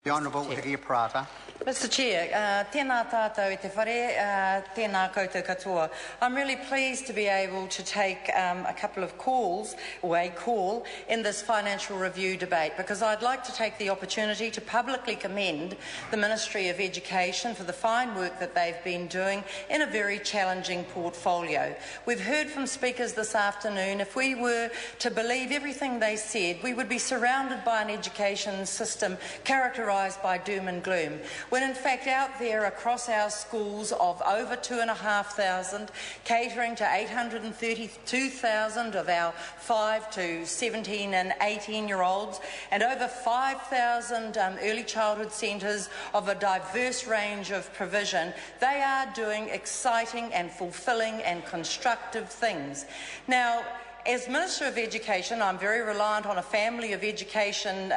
The Honourable Hiria Parata. Mr Chair, tēnā tātou I te whare, tēnā koutou katoa. I'm really pleased to be able to take a couple of calls, or a call, in this financial review debate, because I'd like to take the opportunity to publicly commend the Ministry of Education for the fine work that they've been doing in a very challenging portfolio. We've heard from speakers this afternoon. If we were to believe everything they said, we would be surrounded by an education system characterised by doom and gloom, when in fact out there across our schools of over 2,500, catering to 832,000 of our 5 to 17 and 18-year-olds, and over 5,000 early childhood centres of a diverse range of provision, they are doing exciting and fulfilling and constructive things. Now, as Minister of Education, I'm very reliant on a family of education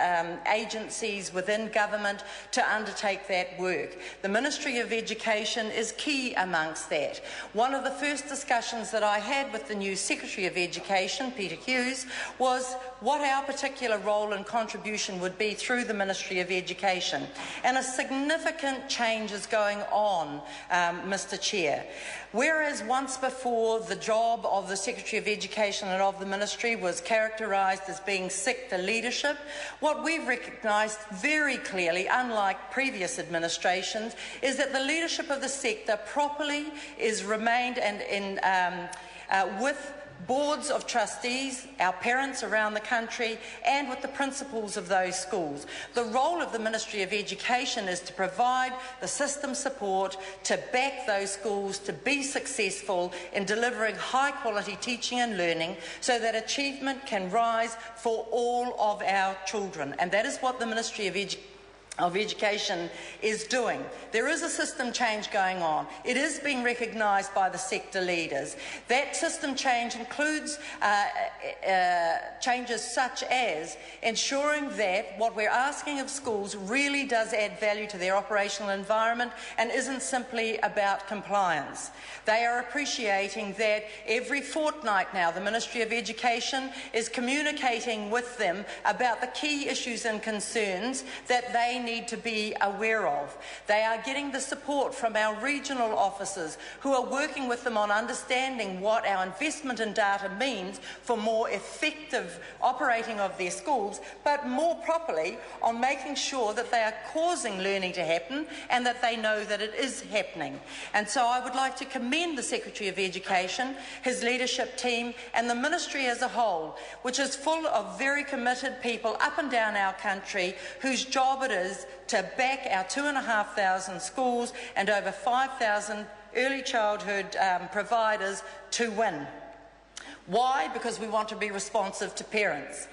agencies within government to undertake that work. The Ministry of Education is key amongst that. One of the first discussions that I had with the new Secretary of Education, Peter Hughes, was what our particular role and contribution would be through the Ministry of Education. And a significant change is going on, Mr Chair. Whereas once before the job of the Secretary of Education and of the Ministry was characterised as being sector leadership, what we've recognised very clearly, unlike previous administrations, is that the leadership of the sector properly is remained with boards of trustees, our parents around the country, and with the principals of those schools. The role of the Ministry of Education is to provide the system support to back those schools to be successful in delivering high-quality teaching and learning so that achievement can rise for all of our children. And that is what the Ministry of Education is doing. There is a system change going on. It is being recognised by the sector leaders. That system change includes changes such as ensuring that what we're asking of schools really does add value to their operational environment and isn't simply about compliance. They are appreciating that every fortnight now the Ministry of Education is communicating with them about the key issues and concerns that they need to be aware of. They are getting the support from our regional officers who are working with them on understanding what our investment in data means for more effective operating of their schools, but more properly on making sure that they are causing learning to happen and that they know that it is happening. And so I would like to commend the Secretary of Education, his leadership team and the Ministry as a whole, which is full of very committed people up and down our country whose job it is to back our 2,500 schools and over 5,000 early childhood providers to win. Why? Because we want to be responsive to parents.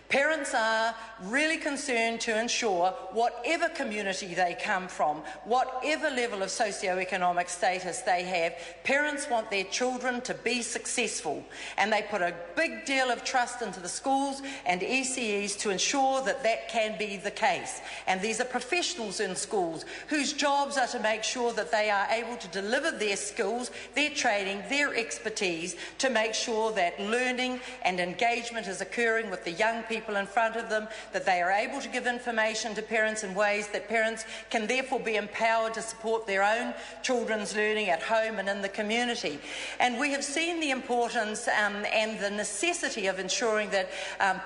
Parents are really concerned to ensure whatever community they come from, whatever level of socio-economic status they have, parents want their children to be successful, and they put a big deal of trust into the schools and ECEs to ensure that that can be the case. And these are professionals in schools whose jobs are to make sure that they are able to deliver their skills, their training, their expertise to make sure that learning and engagement is occurring with the young people in front of them, that they are able to give information to parents in ways that parents can therefore be empowered to support their own children's learning at home and in the community. And we have seen the importance and the necessity of ensuring that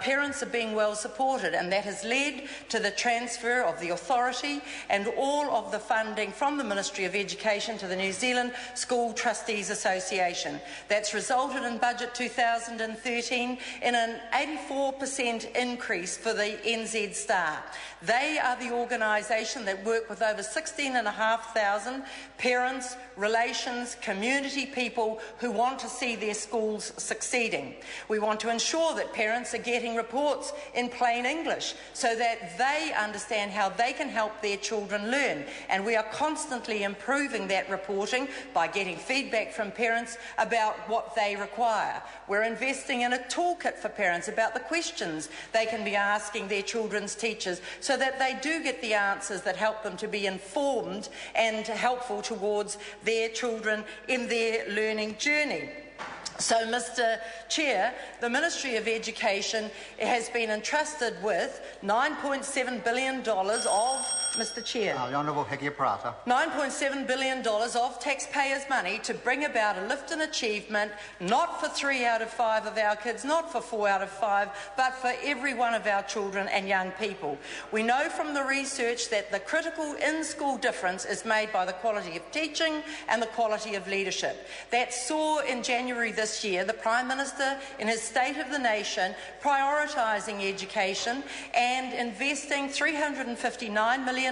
parents are being well supported, and that has led to the transfer of the authority and all of the funding from the Ministry of Education to the New Zealand School Trustees Association. That's resulted in Budget 2013 in an 84% increase for the NZ Star. They are the organisation that work with over 16,500 parents, relations, community people who want to see their schools succeeding. We want to ensure that parents are getting reports in plain English so that they understand how they can help their children learn. And we are constantly improving that reporting by getting feedback from parents about what they require. We're investing in a toolkit for parents about the questions they can be asking their children's teachers so that they do get the answers that help them to be informed and helpful towards their children in their learning journey. So, Mr Chair, the Ministry of Education has been entrusted with $9.7 billion of Mr Chair. The Honourable Hiki-Parata. $9.7 billion of taxpayers' money to bring about a lift in achievement, not for 3 out of 5 of our kids, not for 4 out of 5, but for every one of our children and young people. We know from the research that the critical in-school difference is made by the quality of teaching and the quality of leadership. That saw in January this year the Prime Minister in his State of the Nation prioritising education and investing $359 million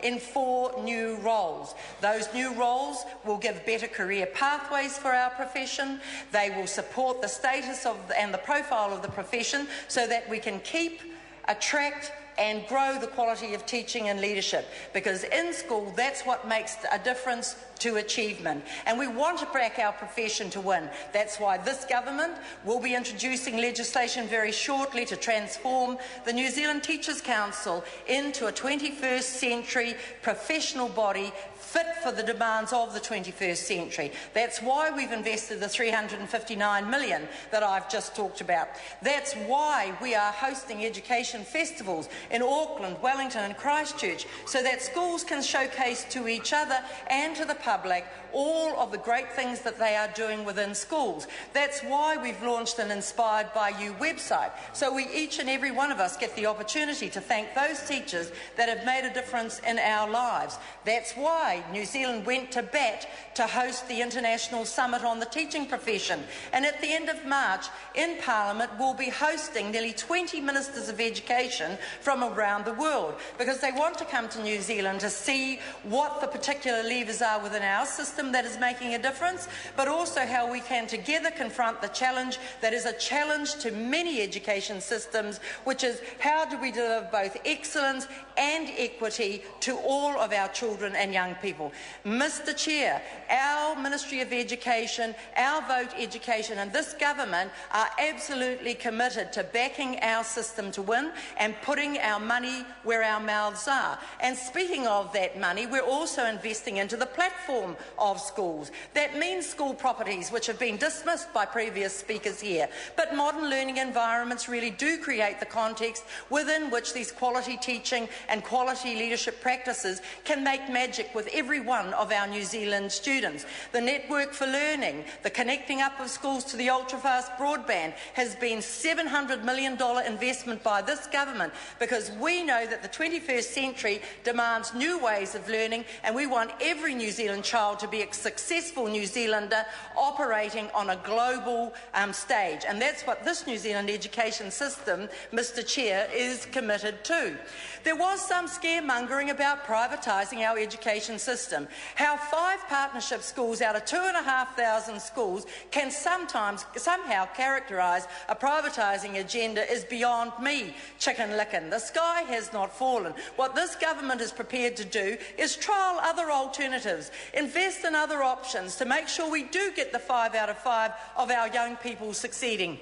in 4 new roles. Those new roles will give better career pathways for our profession. They will support the status and the profile of the profession so that we can keep, attract and grow the quality of teaching and leadership, because in school that's what makes a difference to achievement, and we want to back our profession to win. That's why this government will be introducing legislation very shortly to transform the New Zealand Teachers' Council into a 21st century professional body fit for the demands of the 21st century. That's why we've invested the $359 million that I've just talked about. That's why we are hosting education festivals in Auckland, Wellington and Christchurch, so that schools can showcase to each other and to the public all of the great things that they are doing within schools. That's why we've launched an Inspired by You website, so each and every one of us get the opportunity to thank those teachers that have made a difference in our lives. That's why New Zealand went to bat to host the International Summit on the Teaching Profession, and at the end of March in Parliament we'll be hosting nearly 20 Ministers of Education from around the world, because they want to come to New Zealand to see what the particular levers are within our system that is making a difference, but also how we can together confront the challenge that is a challenge to many education systems, which is how do we deliver both excellence and equity to all of our children and young people. Mr Chair, our Ministry of Education, our Vote Education and this government are absolutely committed to backing our system to win and putting our money where our mouths are. And speaking of that money, we're also investing into the platform of schools. That means school properties, which have been dismissed by previous speakers here. But modern learning environments really do create the context within which these quality teaching and quality leadership practices can make magic with every one of our New Zealand students. The Network for Learning, the connecting up of schools to the ultra-fast broadband has been $700 million investment by this government, because we know that the 21st century demands new ways of learning, and we want every New Zealand child to be a successful New Zealander operating on a global stage. And that's what this New Zealand education system, Mr Chair, is committed to. There was some scaremongering about privatising our education system. How 5 partnership schools out of 2,500 schools can somehow characterise a privatising agenda is beyond me, Chicken Licken. The sky has not fallen. What this government is prepared to do is trial other alternatives, invest in other options to make sure we do get the 5 out of 5 of our young people succeeding.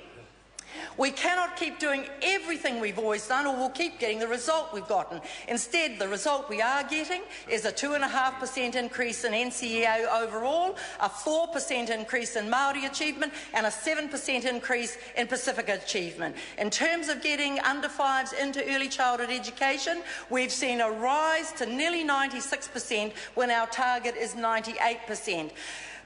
We cannot keep doing everything we've always done, or we'll keep getting the result we've gotten. Instead, the result we are getting is a 2.5% increase in NCEA overall, a 4% increase in Māori achievement, and a 7% increase in Pacifica achievement. In terms of getting under 5s into early childhood education, we've seen a rise to nearly 96% when our target is 98%.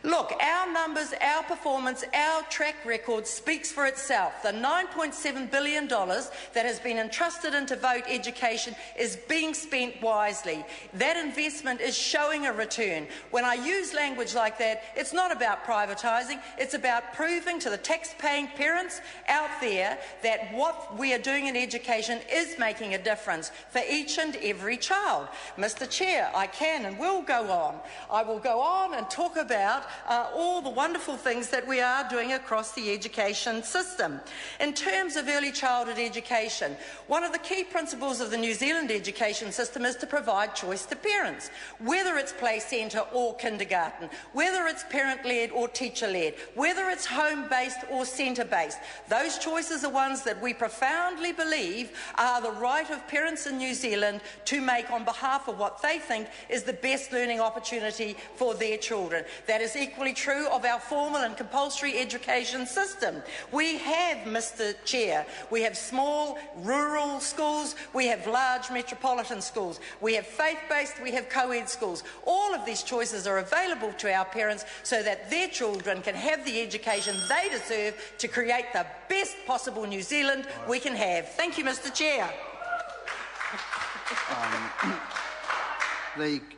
Look, our numbers, our performance, our track record speaks for itself. The $9.7 billion that has been entrusted into Vote Education is being spent wisely. That investment is showing a return. When I use language like that, it's not about privatising, it's about proving to the tax-paying parents out there that what we are doing in education is making a difference for each and every child. Mr Chair, I can and will go on. I will go on and talk about all the wonderful things that we are doing across the education system. In terms of early childhood education, one of the key principles of the New Zealand education system is to provide choice to parents, whether it's play centre or kindergarten, whether it's parent-led or teacher-led, whether it's home-based or centre-based. Those choices are ones that we profoundly believe are the right of parents in New Zealand to make on behalf of what they think is the best learning opportunity for their children. That is equally true of our formal and compulsory education system. We have, Mr Chair, we have small rural schools, we have large metropolitan schools, we have faith-based, we have co-ed schools. All of these choices are available to our parents so that their children can have the education they deserve to create the best possible New Zealand we can have. Thank you, Mr Chair.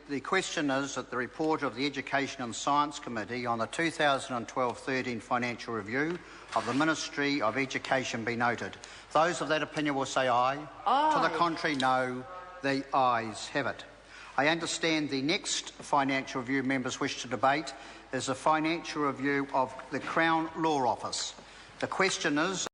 The question is that the report of the Education and Science Committee on the 2012-13 financial review of the Ministry of Education be noted. Those of that opinion will say aye. Aye. To the contrary, no. The ayes have it. I understand the next financial review members wish to debate is a financial review of the Crown Law Office. The question is